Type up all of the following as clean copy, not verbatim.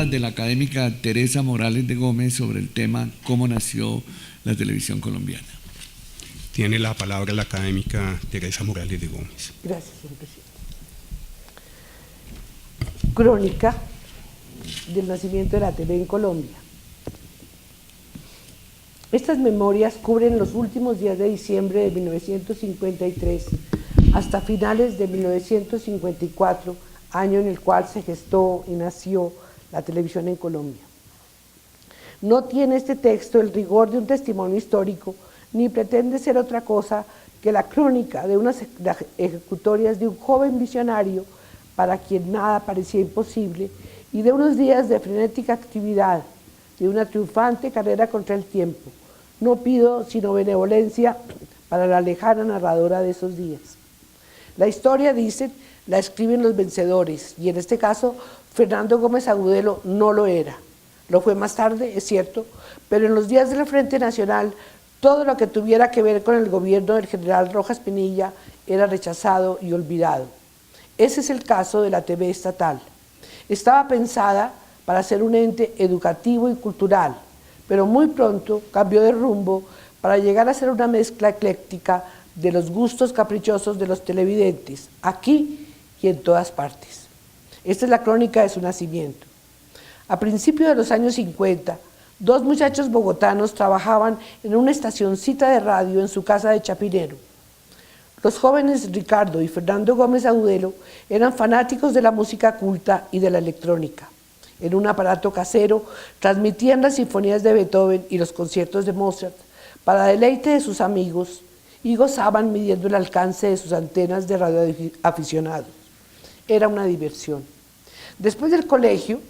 palabra de la académica Teresa Morales de Gómez sobre el tema cómo nació la televisión colombiana. Tiene la palabra la académica Teresa Morales de Gómez. Gracias, señor presidente. Crónica del nacimiento de la TV en Colombia. Estas memorias cubren los últimos días de diciembre de 1953 hasta finales de 1954, año en el cual se gestó y nació la televisión en Colombia. No tiene este texto el rigor de un testimonio histórico, ni pretende ser otra cosa que la crónica de unas ejecutorias de un joven visionario para quien nada parecía imposible y de unos días de frenética actividad, de una triunfante carrera contra el tiempo. No pido sino benevolencia para la lejana narradora de esos días. La historia, dicen, la escriben los vencedores, y en este caso Fernando Gómez Agudelo no lo era. Lo fue más tarde, es cierto, pero en los días del Frente Nacional todo lo que tuviera que ver con el gobierno del general Rojas Pinilla era rechazado y olvidado. Ese es el caso de la TV estatal. Estaba pensada para ser un ente educativo y cultural, pero muy pronto cambió de rumbo para llegar a ser una mezcla ecléctica de los gustos caprichosos de los televidentes, aquí y en todas partes. Esta es la crónica de su nacimiento. A principios de los años 50, dos muchachos bogotanos trabajaban en una estacioncita de radio en su casa de Chapinero. Los jóvenes Ricardo y Fernando Gómez Agudelo eran fanáticos de la música culta y de la electrónica. En un aparato casero transmitían las sinfonías de Beethoven y los conciertos de Mozart para deleite de sus amigos y gozaban midiendo el alcance de sus antenas de radioaficionados. Era una diversión. Después del colegio,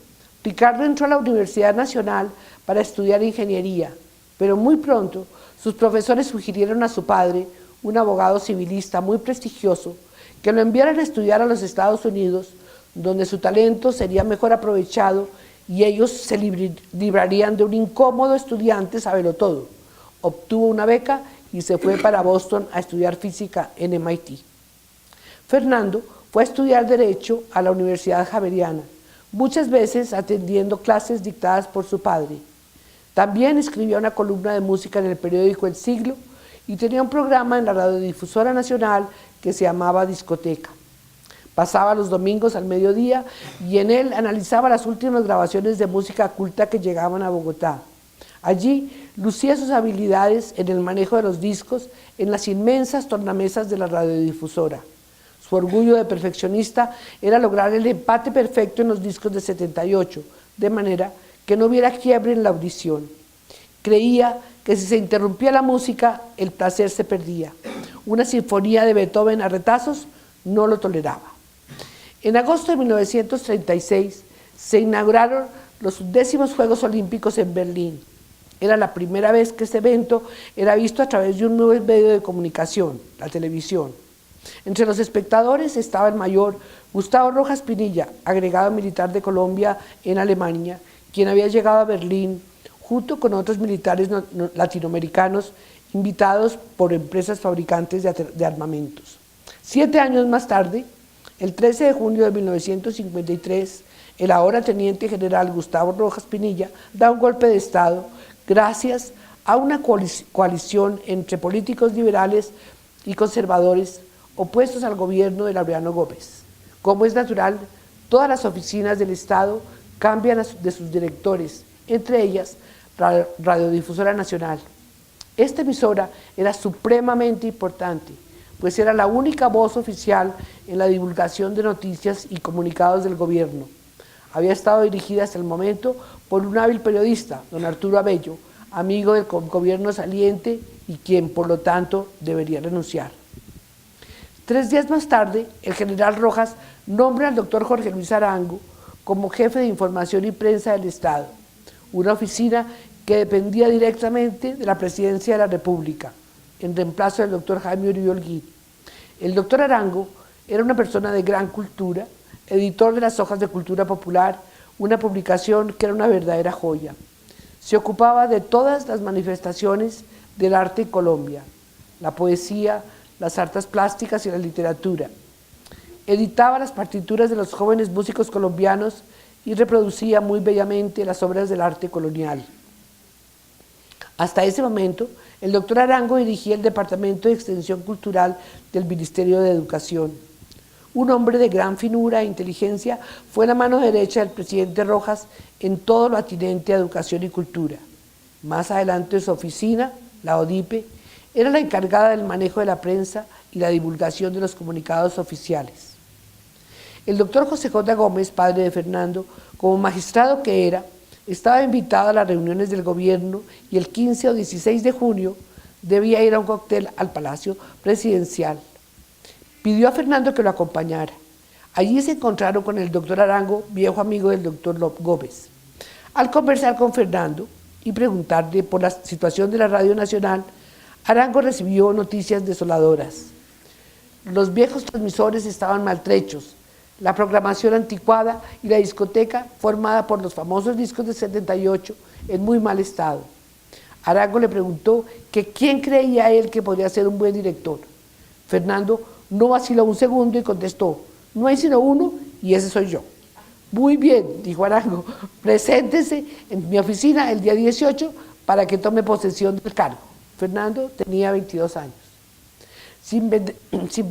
Ricardo entró a la Universidad Nacional para estudiar ingeniería, pero muy pronto sus profesores sugirieron a su padre, un abogado civilista muy prestigioso, que lo enviaran a estudiar a los Estados Unidos, donde su talento sería mejor aprovechado y ellos se librarían de un incómodo estudiante sabelotodo. Obtuvo una beca y se fue para Boston a estudiar física en MIT. Fernando fue a estudiar Derecho a la Universidad Javeriana, muchas veces atendiendo clases dictadas por su padre. También escribía una columna de música en el periódico El Siglo y tenía un programa en la Radiodifusora Nacional que se llamaba Discoteca. Pasaba los domingos al mediodía y en él analizaba las últimas grabaciones de música culta que llegaban a Bogotá. Allí lucía sus habilidades en el manejo de los discos en las inmensas tornamesas de la radiodifusora. Su orgullo de perfeccionista era lograr el empate perfecto en los discos de 78, de manera que no hubiera quiebre en la audición. Creía que si se interrumpía la música, el placer se perdía. Una sinfonía de Beethoven a retazos no lo toleraba. En agosto de 1936 se inauguraron los 10º Juegos Olímpicos en Berlín. Era la primera vez que este evento era visto a través de un nuevo medio de comunicación, la televisión. Entre los espectadores estaba el mayor Gustavo Rojas Pinilla, agregado militar de Colombia en Alemania, quien había llegado a Berlín junto con otros militares latinoamericanos invitados por empresas fabricantes de armamentos. 7 años más tarde, el 13 de junio de 1953, el ahora teniente general Gustavo Rojas Pinilla da un golpe de Estado gracias a una coalición entre políticos liberales y conservadores opuestos al gobierno de Laureano Gómez. Como es natural, todas las oficinas del Estado cambian de sus directores, entre ellas Radiodifusora Nacional. Esta emisora era supremamente importante, pues era la única voz oficial en la divulgación de noticias y comunicados del gobierno. Había estado dirigida hasta el momento por un hábil periodista, don Arturo Abello, amigo del gobierno saliente y quien, por lo tanto, debería renunciar. 3 días más tarde, el general Rojas nombra al doctor Jorge Luis Arango como jefe de información y prensa del Estado, una oficina que dependía directamente de la Presidencia de la República, en reemplazo del doctor Jaime Uribe Holguín. El doctor Arango era una persona de gran cultura, editor de las Hojas de Cultura Popular, una publicación que era una verdadera joya. Se ocupaba de todas las manifestaciones del arte en Colombia, la poesía, las artes plásticas y la literatura. Editaba las partituras de los jóvenes músicos colombianos y reproducía muy bellamente las obras del arte colonial. Hasta ese momento, el doctor Arango dirigía el Departamento de Extensión Cultural del Ministerio de Educación. Un hombre de gran finura e inteligencia, fue la mano derecha del presidente Rojas en todo lo atinente a educación y cultura. Más adelante su oficina, la ODIPE, era la encargada del manejo de la prensa y la divulgación de los comunicados oficiales. El doctor José J. Gómez, padre de Fernando, como magistrado que era, estaba invitado a las reuniones del gobierno y el 15 o 16 de junio debía ir a un cóctel al Palacio Presidencial. Pidió a Fernando que lo acompañara. Allí se encontraron con el doctor Arango, viejo amigo del doctor Gómez. Al conversar con Fernando y preguntarle por la situación de la Radio Nacional, Arango recibió noticias desoladoras. Los viejos transmisores estaban maltrechos, la programación anticuada y la discoteca, formada por los famosos discos de 78, en muy mal estado. Arango le preguntó que quién creía él que podría ser un buen director. Fernando no vaciló un segundo y contestó: no hay sino uno y ese soy yo. Muy bien, dijo Arango, preséntese en mi oficina el día 18 para que tome posesión del cargo. Fernando tenía 22 años. Sin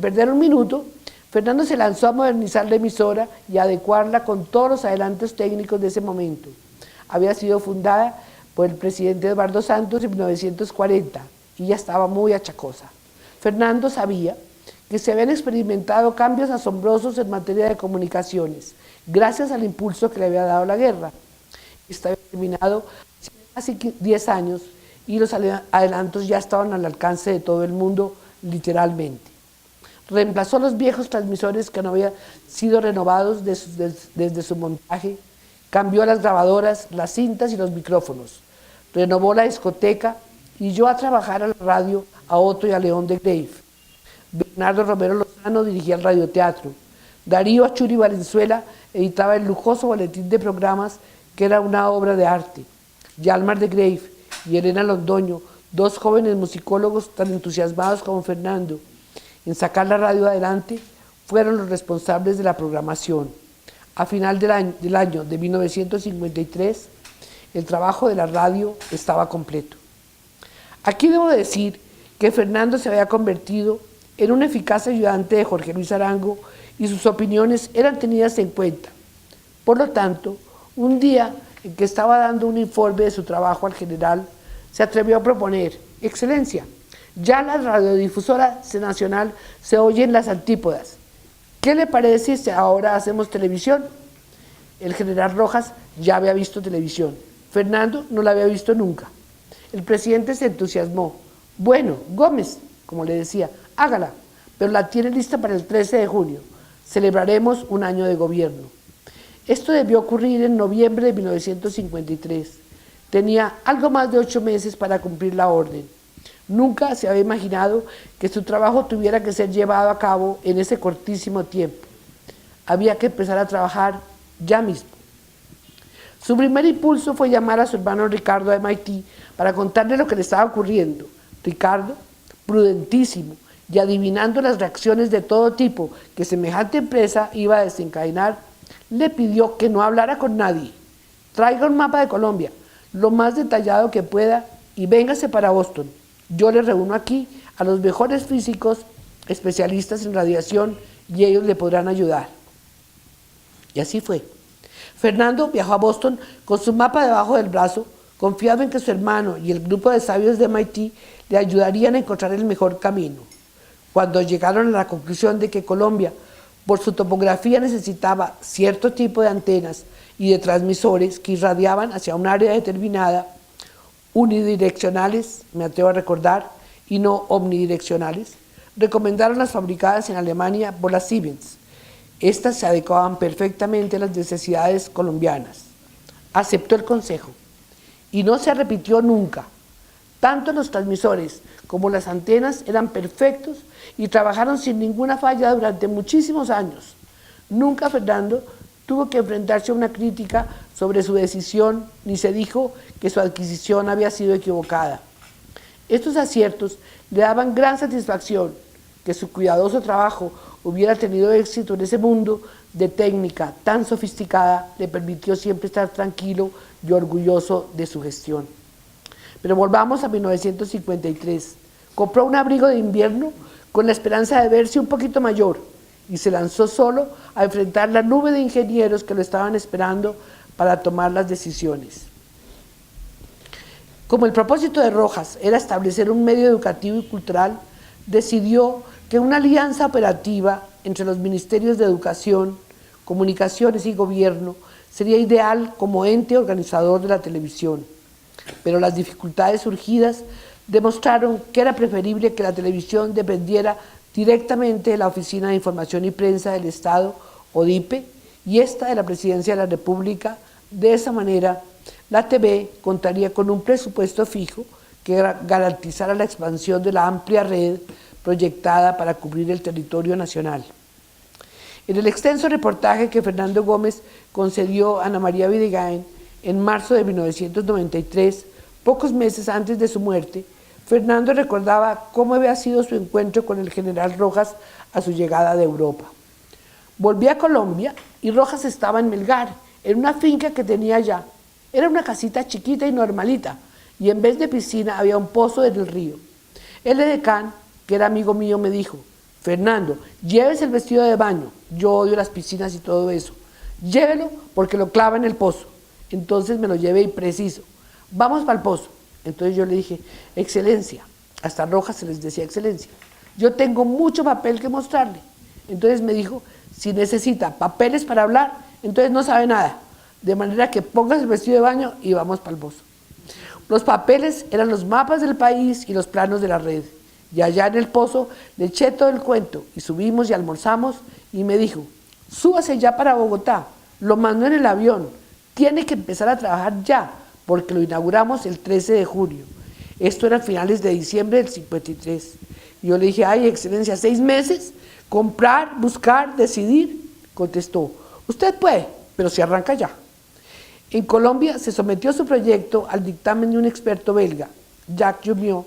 perder un minuto, Fernando se lanzó a modernizar la emisora y a adecuarla con todos los adelantos técnicos de ese momento. Había sido fundada por el presidente Eduardo Santos en 1940 y ya estaba muy achacosa. Fernando sabía que se habían experimentado cambios asombrosos en materia de comunicaciones, gracias al impulso que le había dado la guerra. Estaba terminado hace 10 años y los adelantos ya estaban al alcance de todo el mundo, literalmente. Reemplazó los viejos transmisores que no habían sido renovados desde su montaje, cambió las grabadoras, las cintas y los micrófonos, renovó la discoteca y dio a trabajar a la radio a Otto y a León de Grave. Bernardo Romero Lozano dirigía el radioteatro. Darío Achuri Valenzuela editaba el lujoso boletín de programas que era una obra de arte. Yalmar de Grave y Elena Londoño, dos jóvenes musicólogos tan entusiasmados como Fernando en sacar la radio adelante, fueron los responsables de la programación. A final del año de 1953, el trabajo de la radio estaba completo. Aquí debo decir que Fernando se había convertido en un eficaz ayudante de Jorge Luis Arango y sus opiniones eran tenidas en cuenta. Por lo tanto, un día en que estaba dando un informe de su trabajo al general, se atrevió a proponer: Excelencia, ya la radiodifusora nacional se oye en las antípodas. ¿Qué le parece si ahora hacemos televisión? El general Rojas ya había visto televisión. Fernando no la había visto nunca. El presidente se entusiasmó. Bueno, Gómez, como le decía, hágala, pero la tiene lista para el 13 de junio. Celebraremos un año de gobierno. Esto debió ocurrir en noviembre de 1953. Tenía algo más de 8 meses para cumplir la orden. Nunca se había imaginado que su trabajo tuviera que ser llevado a cabo en ese cortísimo tiempo. Había que empezar a trabajar ya mismo. Su primer impulso fue llamar a su hermano Ricardo a MIT para contarle lo que le estaba ocurriendo. Ricardo, prudentísimo y adivinando las reacciones de todo tipo que semejante empresa iba a desencadenar, le pidió que no hablara con nadie. Traiga un mapa de Colombia, lo más detallado que pueda, y véngase para Boston. Yo le reúno aquí a los mejores físicos especialistas en radiación y ellos le podrán ayudar. Y así fue. Fernando viajó a Boston con su mapa debajo del brazo, confiado en que su hermano y el grupo de sabios de MIT le ayudarían a encontrar el mejor camino. Cuando llegaron a la conclusión de que Colombia, por su topografía, necesitaba cierto tipo de antenas y de transmisores que irradiaban hacia un área determinada, unidireccionales, me atrevo a recordar, y no omnidireccionales, recomendaron las fabricadas en Alemania por la Siemens. Estas se adecuaban perfectamente a las necesidades colombianas. Aceptó el consejo y no se repitió nunca. Tanto los transmisores como las antenas eran perfectos y trabajaron sin ninguna falla durante muchísimos años. Nunca Fernando tuvo que enfrentarse a una crítica sobre su decisión, ni se dijo que su adquisición había sido equivocada. Estos aciertos le daban gran satisfacción. Que su cuidadoso trabajo hubiera tenido éxito en ese mundo de técnica tan sofisticada, le permitió siempre estar tranquilo y orgulloso de su gestión. Pero volvamos a 1953. Compró un abrigo de invierno con la esperanza de verse un poquito mayor y se lanzó solo a enfrentar la nube de ingenieros que lo estaban esperando para tomar las decisiones. Como el propósito de Rojas era establecer un medio educativo y cultural, decidió que una alianza operativa entre los ministerios de Educación, Comunicaciones y Gobierno sería ideal como ente organizador de la televisión. Pero las dificultades surgidas demostraron que era preferible que la televisión dependiera directamente de la Oficina de Información y Prensa del Estado, ODIPE, y esta de la Presidencia de la República. De esa manera, la TV contaría con un presupuesto fijo que garantizara la expansión de la amplia red proyectada para cubrir el territorio nacional. En el extenso reportaje que Fernando Gómez concedió a Ana María Videgain en marzo de 1993, pocos meses antes de su muerte, Fernando recordaba cómo había sido su encuentro con el general Rojas a su llegada de Europa. Volví a Colombia y Rojas estaba en Melgar, en una finca que tenía allá. Era una casita chiquita y normalita, y en vez de piscina había un pozo en el río. El edecán, que era amigo mío, me dijo: Fernando, llévese el vestido de baño, yo odio las piscinas y todo eso, llévelo porque lo clava en el pozo. Entonces me lo llevé y preciso, vamos para el pozo. Entonces yo le dije: Excelencia, hasta Rojas se les decía excelencia, yo tengo mucho papel que mostrarle. Entonces me dijo: si necesita papeles para hablar, entonces no sabe nada, de manera que pongas el vestido de baño y vamos para el pozo. Los papeles eran los mapas del país y los planos de la red. Y allá en el pozo le eché todo el cuento y subimos y almorzamos y me dijo: súbase ya para Bogotá, lo mandó en el avión, tiene que empezar a trabajar ya, porque lo inauguramos el 13 de junio. Esto era a finales de diciembre del 53. Y yo le dije: ay, excelencia, 6 meses, comprar, buscar, decidir. Contestó: usted puede, pero se arranca ya. En Colombia se sometió su proyecto al dictamen de un experto belga, Jacques Jumiot,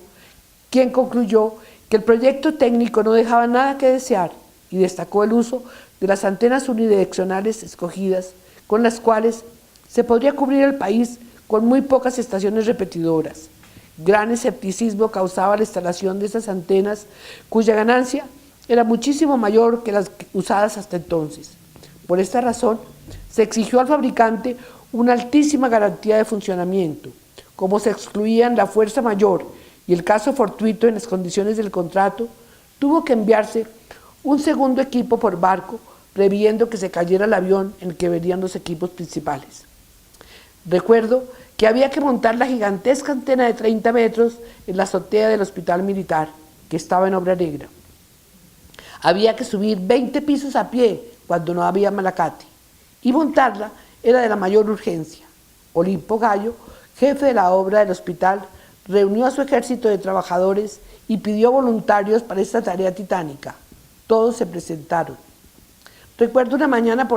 quien concluyó que el proyecto técnico no dejaba nada que desear y destacó el uso de las antenas unidireccionales escogidas, con las cuales se podría cubrir el país con muy pocas estaciones repetidoras. Gran escepticismo causaba la instalación de esas antenas, cuya ganancia era muchísimo mayor que las usadas hasta entonces. Por esta razón, se exigió al fabricante una altísima garantía de funcionamiento. Como se excluían la fuerza mayor y el caso fortuito en las condiciones del contrato, tuvo que enviarse un segundo equipo por barco, previendo que se cayera el avión en el que venían los equipos principales. Recuerdo que había que montar la gigantesca antena de 30 metros en la azotea del Hospital Militar, que estaba en obra negra. Había que subir 20 pisos a pie cuando no había malacate, y montarla era de la mayor urgencia. Olimpo Gallo, jefe de la obra del hospital, reunió a su ejército de trabajadores y pidió voluntarios para esta tarea titánica. Todos se presentaron. Recuerdo una mañana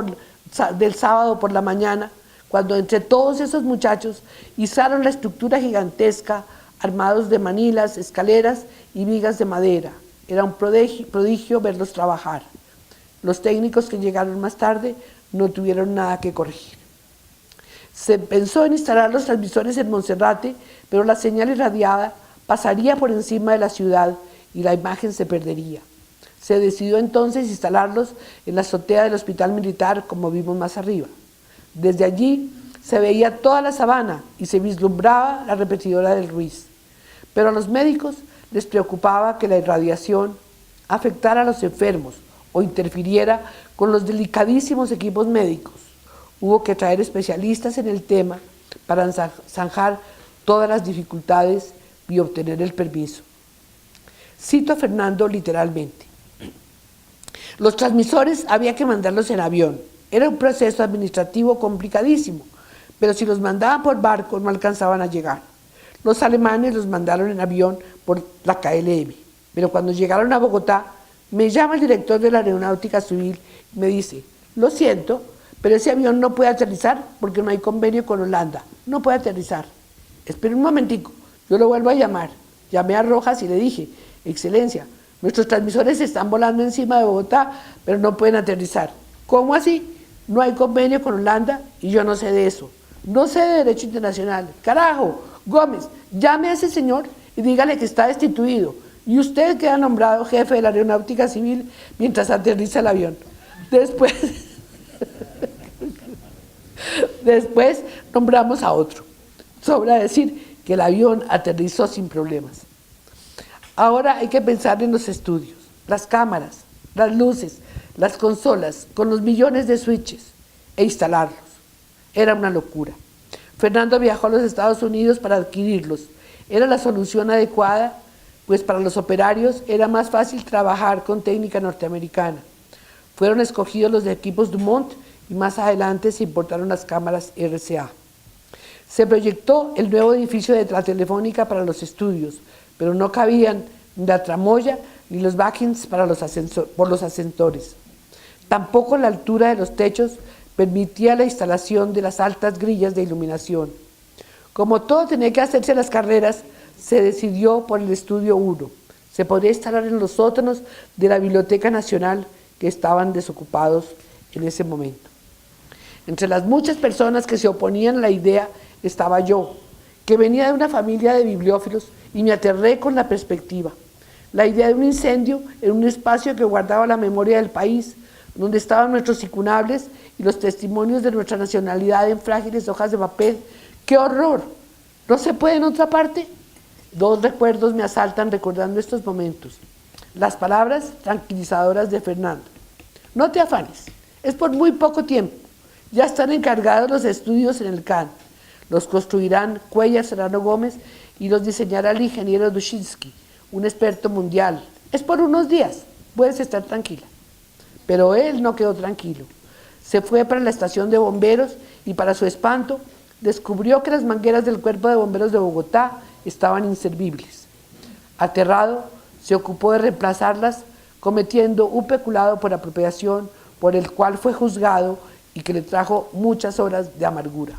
del sábado por la mañana, cuando entre todos esos muchachos izaron la estructura gigantesca, armados de manilas, escaleras y vigas de madera. Era un prodigio verlos trabajar. Los técnicos que llegaron más tarde no tuvieron nada que corregir. Se pensó en instalar los transmisores en Monserrate, pero la señal irradiada pasaría por encima de la ciudad y la imagen se perdería. Se decidió entonces instalarlos en la azotea del Hospital Militar, como vimos más arriba. Desde allí se veía toda la sabana y se vislumbraba la repetidora del Ruiz. Pero a los médicos les preocupaba que la irradiación afectara a los enfermos o interfiriera con los delicadísimos equipos médicos. Hubo que traer especialistas en el tema para zanjar todas las dificultades y obtener el permiso. Cito a Fernando literalmente: los transmisores había que mandarlos en avión. Era un proceso administrativo complicadísimo, pero si los mandaban por barco no alcanzaban a llegar. Los alemanes los mandaron en avión por la KLM, pero cuando llegaron a Bogotá, me llama el director de la Aeronáutica Civil y me dice: lo siento, pero ese avión no puede aterrizar porque no hay convenio con Holanda, no puede aterrizar. Espera un momentico, yo lo vuelvo a llamar. Llamé a Rojas y le dije: excelencia, Nuestros transmisores están volando encima de Bogotá, pero no pueden aterrizar. ¿Cómo así? No hay convenio con Holanda y yo no sé de eso. No sé de derecho internacional. Carajo, Gómez, llame a ese señor y dígale que está destituido. Y usted queda nombrado jefe de la aeronáutica civil mientras aterriza el avión. Después nombramos a otro. Sobra decir que el avión aterrizó sin problemas. Ahora hay que pensar en los estudios, las cámaras, las luces, las consolas, con los millones de switches e instalarlos. Era una locura. Fernando viajó a los Estados Unidos para adquirirlos. Era la solución adecuada, pues para los operarios era más fácil trabajar con técnica norteamericana. Fueron escogidos los de equipos Dumont y más adelante se importaron las cámaras RCA. Se proyectó el nuevo edificio de la Telefónica para los estudios, pero no cabían ni la tramoya ni los backings por los ascensores. Tampoco la altura de los techos permitía la instalación de las altas grillas de iluminación. Como todo tenía que hacerse a las carreras, se decidió por el estudio 1. Se podría instalar en los sótanos de la Biblioteca Nacional que estaban desocupados en ese momento. Entre las muchas personas que se oponían a la idea estaba yo, que venía de una familia de bibliófilos y me aterré con la perspectiva. La idea de un incendio en un espacio que guardaba la memoria del país, donde estaban nuestros incunables y los testimonios de nuestra nacionalidad en frágiles hojas de papel. ¡Qué horror! ¿No se puede en otra parte? Dos recuerdos me asaltan recordando estos momentos. Las palabras tranquilizadoras de Fernando. No te afanes, es por muy poco tiempo. Ya están encargados los estudios en el CAN. Los construirán Cuellar Serrano Gómez y los diseñará el ingeniero Dushinsky, un experto mundial. Es por unos días, puedes estar tranquila. Pero él no quedó tranquilo. Se fue para la estación de bomberos y para su espanto descubrió que las mangueras del Cuerpo de Bomberos de Bogotá estaban inservibles. Aterrado, se ocupó de reemplazarlas, cometiendo un peculado por apropiación por el cual fue juzgado y que le trajo muchas horas de amargura.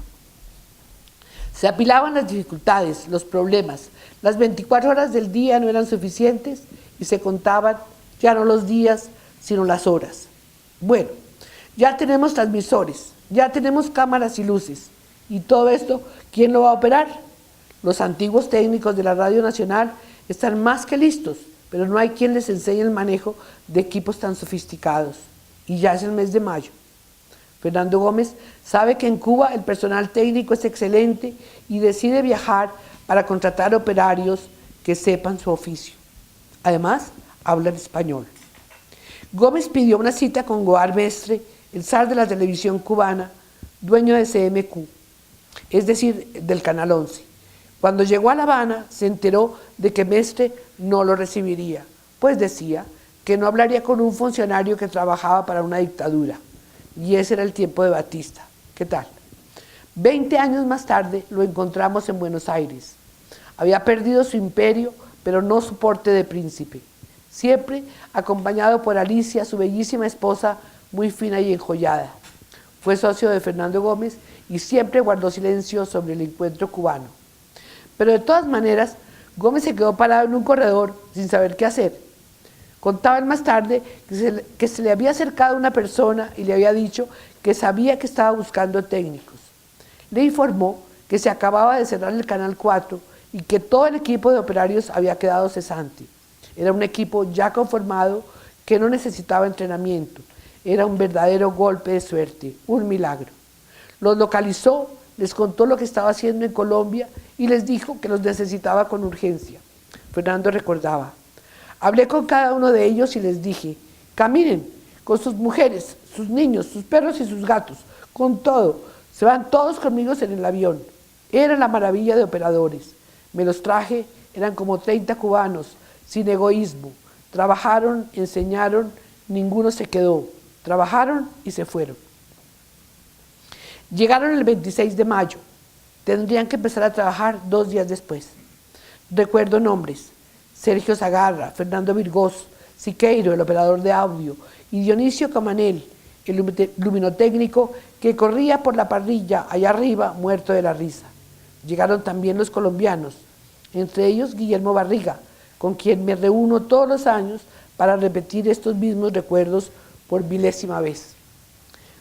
Se apilaban las dificultades, los problemas. Las 24 horas del día no eran suficientes y se contaban ya no los días, sino las horas. Bueno, ya tenemos transmisores, ya tenemos cámaras y luces. ¿Y todo esto quién lo va a operar? Los antiguos técnicos de la Radio Nacional están más que listos, pero no hay quien les enseñe el manejo de equipos tan sofisticados. Y ya es el mes de mayo. Fernando Gómez sabe que en Cuba el personal técnico es excelente y decide viajar para contratar operarios que sepan su oficio. Además, hablan español. Gómez pidió una cita con Goar Mestre, el zar de la televisión cubana, dueño de CMQ, es decir, del Canal 11. Cuando llegó a La Habana, se enteró de que Mestre no lo recibiría, pues decía que no hablaría con un funcionario que trabajaba para una dictadura. Y ese era el tiempo de Batista. ¿Qué tal? 20 años más tarde lo encontramos en Buenos Aires. Había perdido su imperio, pero no su porte de príncipe. Siempre acompañado por Alicia, su bellísima esposa, muy fina y enjollada. Fue socio de Fernando Gómez y siempre guardó silencio sobre el encuentro cubano. Pero de todas maneras, Gómez se quedó parado en un corredor sin saber qué hacer. Contaban más tarde que se le había acercado una persona y le había dicho que sabía que estaba buscando técnicos. Le informó que se acababa de cerrar el Canal 4 y que todo el equipo de operarios había quedado cesante. Era un equipo ya conformado que no necesitaba entrenamiento. Era un verdadero golpe de suerte, un milagro. Los localizó, les contó lo que estaba haciendo en Colombia y les dijo que los necesitaba con urgencia. Fernando recordaba: hablé con cada uno de ellos y les dije: caminen con sus mujeres, sus niños, sus perros y sus gatos, con todo. Se van todos conmigo en el avión. Era la maravilla de operadores. Me los traje, eran como 30 cubanos, sin egoísmo. Trabajaron, enseñaron, ninguno se quedó. Trabajaron y se fueron. Llegaron el 26 de mayo. Tendrían que empezar a trabajar 2 días después. Recuerdo nombres: Sergio Zagarra, Fernando Virgós, Siqueiro, el operador de audio, y Dionisio Camanel, el luminotécnico que corría por la parrilla allá arriba, muerto de la risa. Llegaron también los colombianos, entre ellos Guillermo Barriga, con quien me reúno todos los años para repetir estos mismos recuerdos por milésima vez.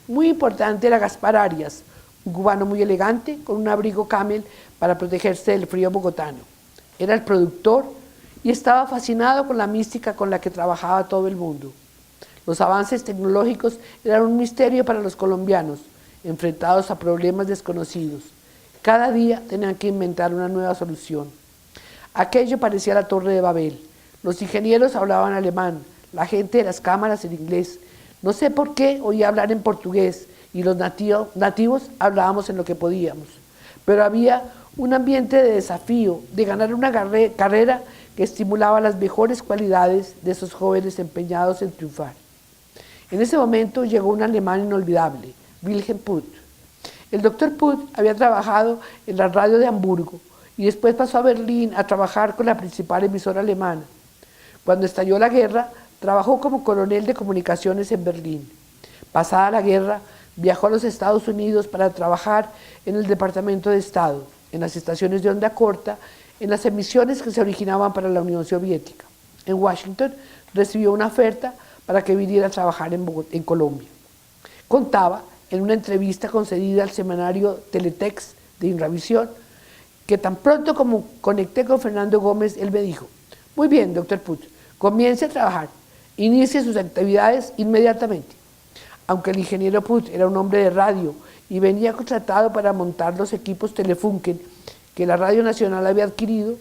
Muy importante era Gaspar Arias, un cubano muy elegante con un abrigo camel para protegerse del frío bogotano. Era el productor y estaba fascinado con la mística con la que trabajaba todo el mundo. Los avances tecnológicos eran un misterio para los colombianos, enfrentados a problemas desconocidos. Cada día tenían que inventar una nueva solución. Aquello parecía la Torre de Babel. Los ingenieros hablaban alemán, la gente de las cámaras en inglés. No sé por qué oía hablar en portugués y los nativos hablábamos en lo que podíamos. Pero había un ambiente de desafío, de ganar una carrera que estimulaba las mejores cualidades de esos jóvenes empeñados en triunfar. En ese momento llegó un alemán inolvidable, Wilhelm Puth. El doctor Puth había trabajado en la radio de Hamburgo y después pasó a Berlín a trabajar con la principal emisora alemana. Cuando estalló la guerra, trabajó como coronel de comunicaciones en Berlín. Pasada la guerra, viajó a los Estados Unidos para trabajar en el Departamento de Estado, en las estaciones de onda corta, en las emisiones que se originaban para la Unión Soviética. En Washington recibió una oferta para que viniera a trabajar en Colombia. Contaba, en una entrevista concedida al semanario Teletext de Inravisión, que tan pronto como conecté con Fernando Gómez, él me dijo: muy bien, doctor Puth, comience a trabajar, inicie sus actividades inmediatamente. Aunque el ingeniero Puth era un hombre de radio y venía contratado para montar los equipos Telefunken que la Radio Nacional había adquirido,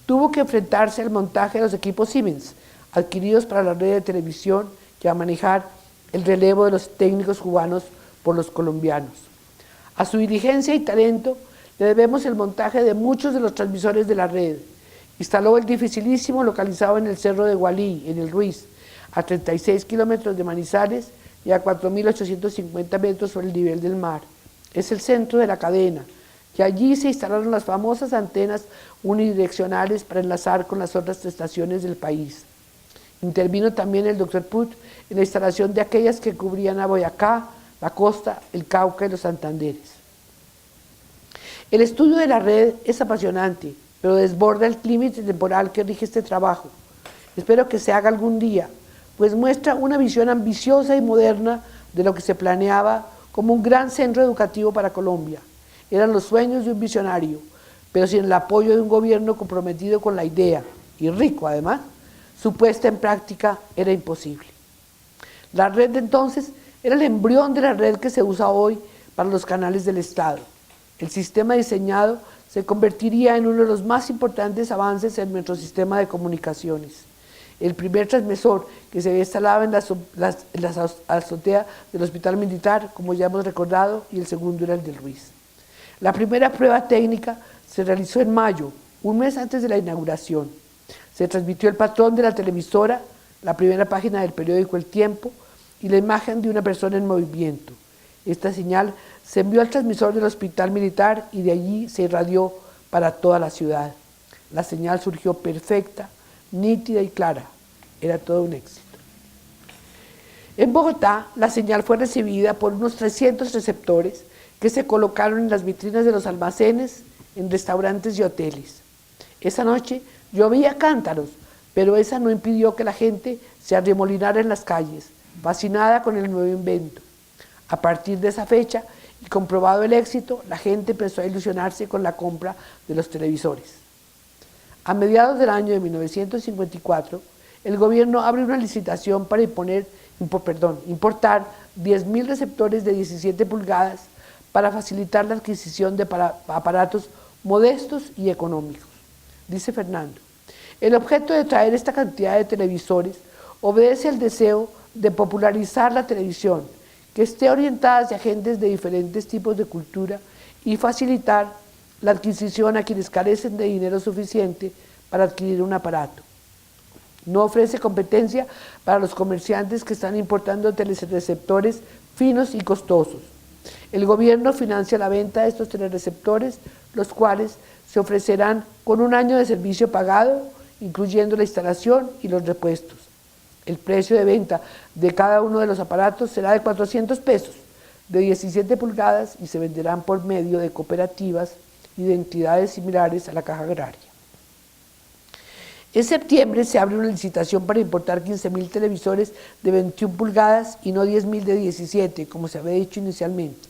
tuvo que enfrentarse al montaje de los equipos Siemens, adquiridos para la red de televisión y a manejar el relevo de los técnicos cubanos por los colombianos. A su diligencia y talento le debemos el montaje de muchos de los transmisores de la red. Instaló el dificilísimo localizado en el Cerro de Gualí, en el Ruiz, a 36 kilómetros de Manizales y a 4.850 metros sobre el nivel del mar. Es el centro de la cadena, y allí se instalaron las famosas antenas unidireccionales para enlazar con las otras estaciones del país. Intervino también el doctor Puth en la instalación de aquellas que cubrían a Boyacá, la costa, el Cauca y los Santanderes. El estudio de la red es apasionante, pero desborda el límite temporal que rige este trabajo. Espero que se haga algún día, pues muestra una visión ambiciosa y moderna de lo que se planeaba como un gran centro educativo para Colombia. Eran los sueños de un visionario, pero sin el apoyo de un gobierno comprometido con la idea, y rico además, su puesta en práctica era imposible. La red de entonces era el embrión de la red que se usa hoy para los canales del Estado. El sistema diseñado se convertiría en uno de los más importantes avances en nuestro sistema de comunicaciones. El primer transmisor que se había instalado en la azotea del Hospital Militar, como ya hemos recordado, y el segundo era el del Ruiz. La primera prueba técnica se realizó en mayo, un mes antes de la inauguración. Se transmitió el patrón de la televisora, la primera página del periódico El Tiempo y la imagen de una persona en movimiento. Esta señal se envió al transmisor del Hospital Militar y de allí se irradió para toda la ciudad. La señal surgió perfecta, nítida y clara. Era todo un éxito. En Bogotá, la señal fue recibida por unos 300 receptores que se colocaron en las vitrinas de los almacenes, en restaurantes y hoteles. Esa noche llovía cántaros, pero esa no impidió que la gente se arremolinara en las calles, fascinada con el nuevo invento. A partir de esa fecha, y comprobado el éxito, la gente empezó a ilusionarse con la compra de los televisores. A mediados del año de 1954, el gobierno abre una licitación para importar 10.000 receptores de 17 pulgadas para facilitar la adquisición de aparatos modestos y económicos. Dice Fernando: el objeto de traer esta cantidad de televisores obedece al deseo de popularizar la televisión, que esté orientada hacia gentes de diferentes tipos de cultura y facilitar la adquisición a quienes carecen de dinero suficiente para adquirir un aparato. No ofrece competencia para los comerciantes que están importando telereceptores finos y costosos. El gobierno financia la venta de estos telereceptores, los cuales se ofrecerán con un año de servicio pagado, incluyendo la instalación y los repuestos. El precio de venta de cada uno de los aparatos será de 400 pesos, de 17 pulgadas, y se venderán por medio de cooperativas y de entidades similares a la Caja Agraria. En septiembre se abre una licitación para importar 15.000 televisores de 21 pulgadas y no 10.000 de 17, como se había dicho inicialmente.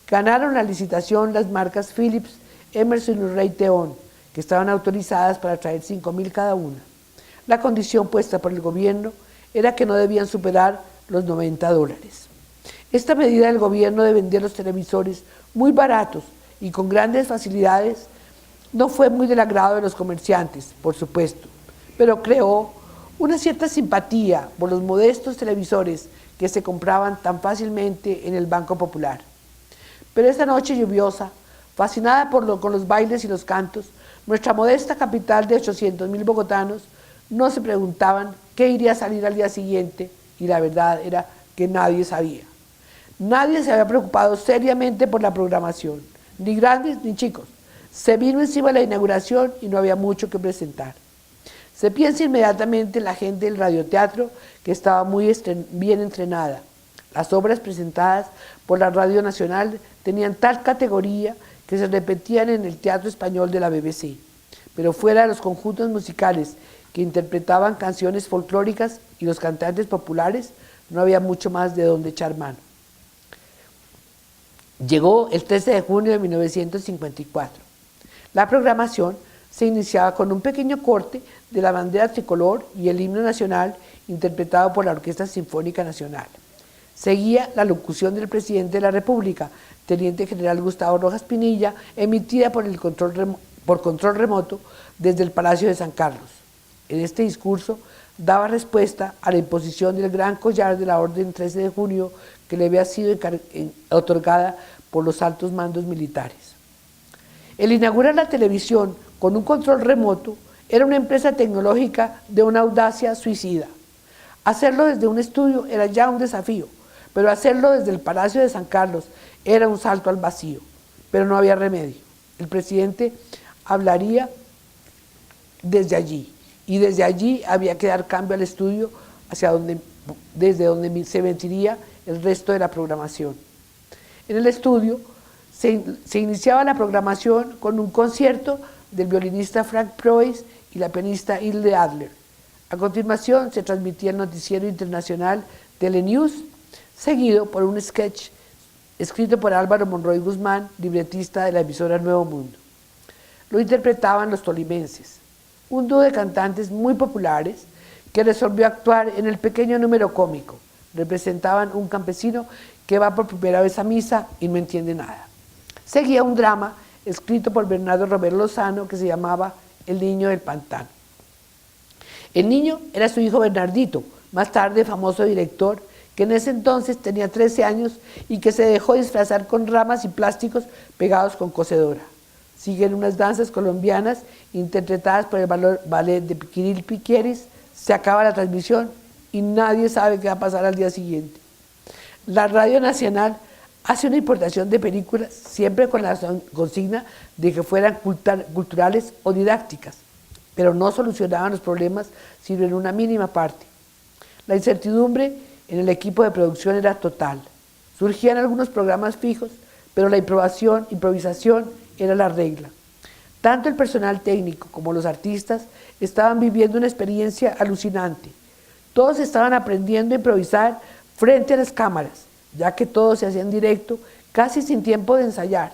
Ganaron la licitación las marcas Philips, Emerson y Raytheon, que estaban autorizadas para traer 5.000 cada una. La condición puesta por el gobierno era que no debían superar los $90. Esta medida del gobierno de vender los televisores muy baratos y con grandes facilidades no fue muy del agrado de los comerciantes, por supuesto, pero creó una cierta simpatía por los modestos televisores que se compraban tan fácilmente en el Banco Popular. Pero esta noche lluviosa, fascinada con los bailes y los cantos, nuestra modesta capital de 800.000 bogotanos no se preguntaban qué iría a salir al día siguiente, y la verdad era que nadie sabía. Nadie se había preocupado seriamente por la programación, ni grandes ni chicos. Se vino encima la inauguración y no había mucho que presentar. Se piensa inmediatamente en la gente del radioteatro, que estaba muy bien entrenada. Las obras presentadas por la Radio Nacional tenían tal categoría que se repetían en el Teatro Español de la BBC. Pero fuera de los conjuntos musicales que interpretaban canciones folclóricas y los cantantes populares, no había mucho más de dónde echar mano. Llegó el 13 de junio de 1954. La programación se iniciaba con un pequeño corte de la bandera tricolor y el himno nacional interpretado por la Orquesta Sinfónica Nacional. Seguía la locución del presidente de la República, Teniente General Gustavo Rojas Pinilla, emitida por control remoto desde el Palacio de San Carlos. En este discurso daba respuesta a la imposición del gran collar de la Orden 13 de junio que le había sido otorgada por los altos mandos militares. El inaugurar la televisión con un control remoto era una empresa tecnológica de una audacia suicida. Hacerlo desde un estudio era ya un desafío, pero hacerlo desde el Palacio de San Carlos era un salto al vacío, pero no había remedio. El presidente hablaría desde allí, y desde allí había que dar cambio al estudio desde donde se emitiría el resto de la programación. En el estudio se iniciaba la programación con un concierto del violinista Frank Preuss y la pianista Hilde Adler. A continuación se transmitía el noticiero internacional Telenews, seguido por un sketch escrito por Álvaro Monroy Guzmán, libretista de la emisora Nuevo Mundo. Lo interpretaban los tolimenses, un dúo de cantantes muy populares que resolvió actuar en el pequeño número cómico. Representaban un campesino que va por primera vez a misa y no entiende nada. Seguía un drama escrito por Bernardo Romero Lozano que se llamaba El niño del pantano. El niño era su hijo Bernardito, más tarde famoso director, que en ese entonces tenía 13 años y que se dejó disfrazar con ramas y plásticos pegados con cocedora. Siguen unas danzas colombianas interpretadas por el ballet de Kirill Piqueris. Se acaba la transmisión y nadie sabe qué va a pasar al día siguiente. La Radio Nacional hace una importación de películas siempre con la consigna de que fueran culturales o didácticas, pero no solucionaban los problemas sino en una mínima parte. La incertidumbre en el equipo de producción era total. Surgían algunos programas fijos, pero la improvisación era la regla. Tanto el personal técnico como los artistas estaban viviendo una experiencia alucinante. Todos estaban aprendiendo a improvisar frente a las cámaras, ya que todo se hacía en directo, casi sin tiempo de ensayar.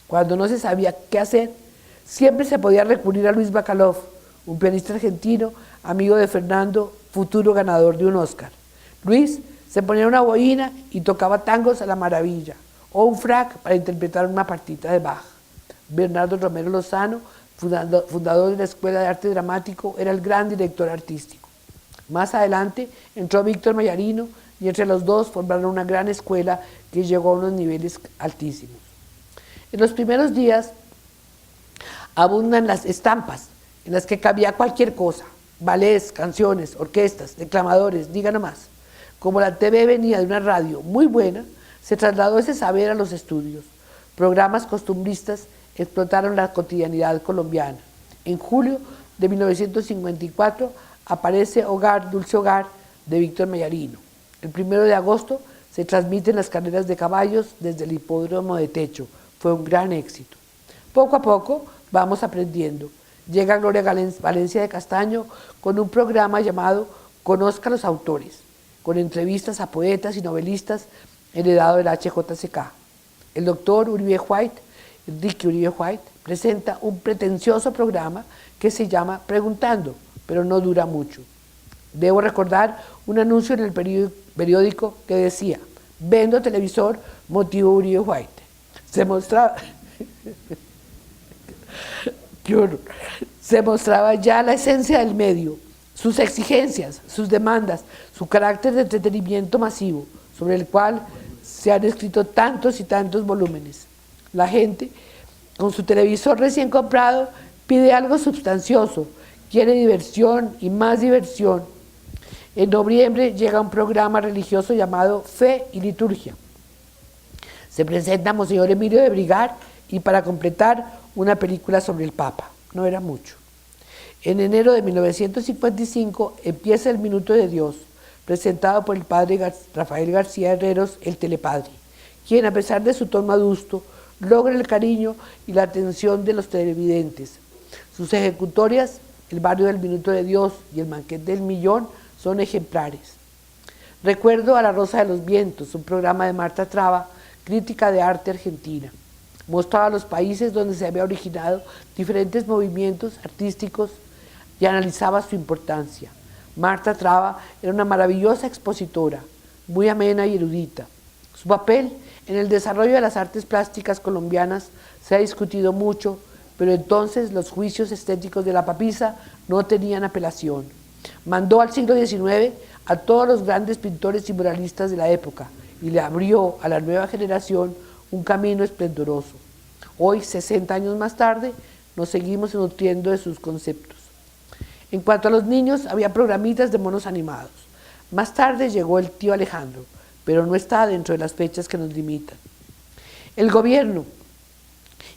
Cuando no se sabía qué hacer, siempre se podía recurrir a Luis Bacalov, un pianista argentino, amigo de Fernando, futuro ganador de un Oscar. Luis se ponía una boina y tocaba tangos a la maravilla, o un frac para interpretar una partita de Bach. Bernardo Romero Lozano, fundador de la Escuela de Arte Dramático, era el gran director artístico. Más adelante entró Víctor Mayarino y entre los dos formaron una gran escuela que llegó a unos niveles altísimos. En los primeros días abundan las estampas, en las que cabía cualquier cosa, ballets, canciones, orquestas, declamadores, diga nomás. Como la TV venía de una radio muy buena, se trasladó ese saber a los estudios. Programas costumbristas explotaron la cotidianidad colombiana. En julio de 1954 aparece Hogar, Dulce Hogar, de Víctor Mayarino. El 1 de agosto se transmiten las carreras de caballos desde el hipódromo de Techo. Fue un gran éxito. Poco a poco vamos aprendiendo llega Gloria Valencia de Castaño con un programa llamado Conozca a los autores, con entrevistas a poetas y novelistas heredado del HJCK. El doctor Enrique Uribe White, presenta un pretencioso programa que se llama Preguntando, pero no dura mucho. Debo recordar un anuncio en el periódico que decía: vendo televisor, motivo Uribe White. Se mostraba ya la esencia del medio, sus exigencias, sus demandas, su carácter de entretenimiento masivo, sobre el cual se han escrito tantos y tantos volúmenes. La gente, con su televisor recién comprado, pide algo sustancioso, quiere diversión y más diversión. En noviembre llega un programa religioso llamado Fe y Liturgia. Se presenta Monseñor Emilio de Brigar y, para completar, una película sobre el Papa. No era mucho. En enero de 1955 empieza El Minuto de Dios, presentado por el padre Rafael García Herreros, el Telepadre, quien, a pesar de su tono adusto, logra el cariño y la atención de los televidentes. Sus ejecutorias, El Barrio del Minuto de Dios y El Banquete del Millón, son ejemplares. Recuerdo a La Rosa de los Vientos, un programa de Marta Traba, crítica de arte argentina. Mostraba los países donde se había originado diferentes movimientos artísticos y analizaba su importancia. Marta Traba era una maravillosa expositora, muy amena y erudita. Su papel en el desarrollo de las artes plásticas colombianas se ha discutido mucho, pero entonces los juicios estéticos de la papisa no tenían apelación. Mandó al siglo XIX a todos los grandes pintores y muralistas de la época y le abrió a la nueva generación un camino esplendoroso. Hoy, 60 años más tarde, nos seguimos nutriendo de sus conceptos. En cuanto a los niños, había programitas de monos animados. Más tarde llegó el tío Alejandro, pero no está dentro de las fechas que nos limitan. El gobierno,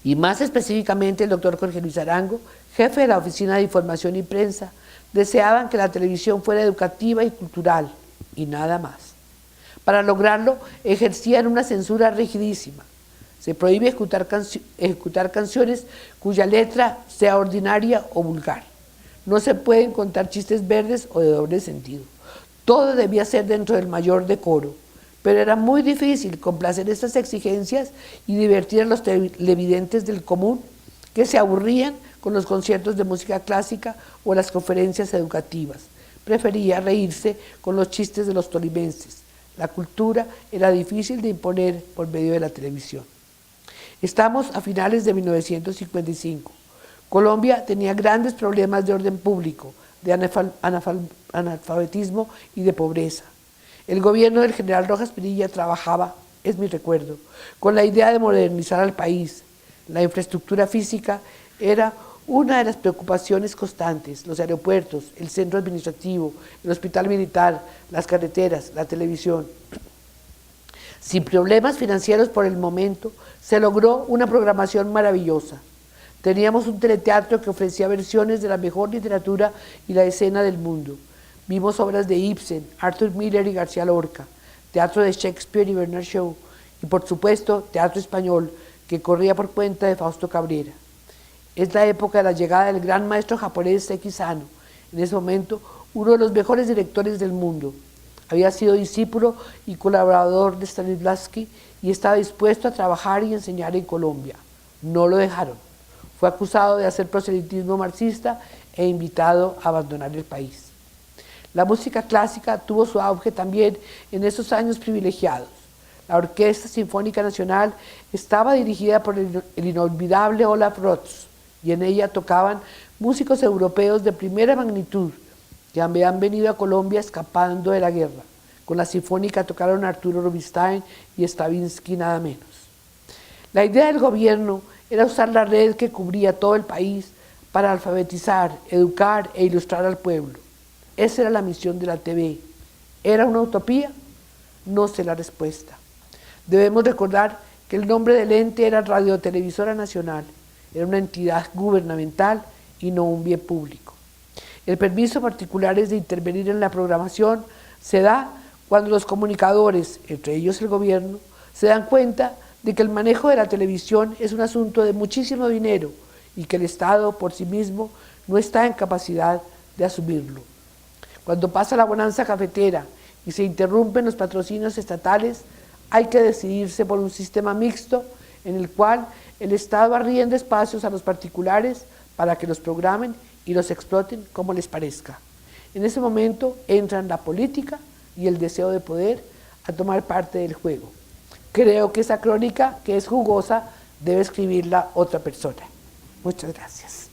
y más específicamente el doctor Jorge Luis Arango, jefe de la Oficina de Información y Prensa, deseaban que la televisión fuera educativa y cultural, y nada más. Para lograrlo, ejercían una censura rigidísima. Se prohíbe ejecutar canciones cuya letra sea ordinaria o vulgar. No se pueden contar chistes verdes o de doble sentido. Todo debía ser dentro del mayor decoro, pero era muy difícil complacer estas exigencias y divertir a los televidentes del común, que se aburrían con los conciertos de música clásica o las conferencias educativas. Prefería reírse con los chistes de los tolimenses. La cultura era difícil de imponer por medio de la televisión. Estamos a finales de 1955. Colombia tenía grandes problemas de orden público, de analfabetismo y de pobreza. El gobierno del general Rojas Pinilla trabajaba, es mi recuerdo, con la idea de modernizar al país. La infraestructura física era una de las preocupaciones constantes: los aeropuertos, el centro administrativo, el hospital militar, las carreteras, la televisión. Sin problemas financieros por el momento, se logró una programación maravillosa. Teníamos un teleteatro que ofrecía versiones de la mejor literatura y la escena del mundo. Vimos obras de Ibsen, Arthur Miller y García Lorca, teatro de Shakespeare y Bernard Shaw, y por supuesto teatro español, que corría por cuenta de Fausto Cabrera. Es la época de la llegada del gran maestro japonés Seki Sano, en ese momento uno de los mejores directores del mundo. Había sido discípulo y colaborador de Stanislavski y estaba dispuesto a trabajar y enseñar en Colombia. No lo dejaron. Fue acusado de hacer proselitismo marxista e invitado a abandonar el país. La música clásica tuvo su auge también en esos años privilegiados. La Orquesta Sinfónica Nacional estaba dirigida por el inolvidable Olaf Rotz, y en ella tocaban músicos europeos de primera magnitud que habían venido a Colombia escapando de la guerra. Con la Sinfónica tocaron Arturo Rubinstein y Stravinsky, nada menos. La idea del gobierno era usar la red que cubría todo el país para alfabetizar, educar e ilustrar al pueblo. Esa era la misión de la TV. ¿Era una utopía? No sé la respuesta. Debemos recordar que el nombre del ente era Radiotelevisora Nacional. Era una entidad gubernamental y no un bien público. El permiso particulares de intervenir en la programación se da cuando los comunicadores, entre ellos el gobierno, se dan cuenta de que el manejo de la televisión es un asunto de muchísimo dinero y que el Estado por sí mismo no está en capacidad de asumirlo. Cuando pasa la bonanza cafetera y se interrumpen los patrocinios estatales, hay que decidirse por un sistema mixto en el cual el Estado arriende espacios a los particulares para que los programen y los exploten como les parezca. En ese momento entran la política y el deseo de poder a tomar parte del juego. Creo que esa crónica, que es jugosa, debe escribirla otra persona. Muchas gracias.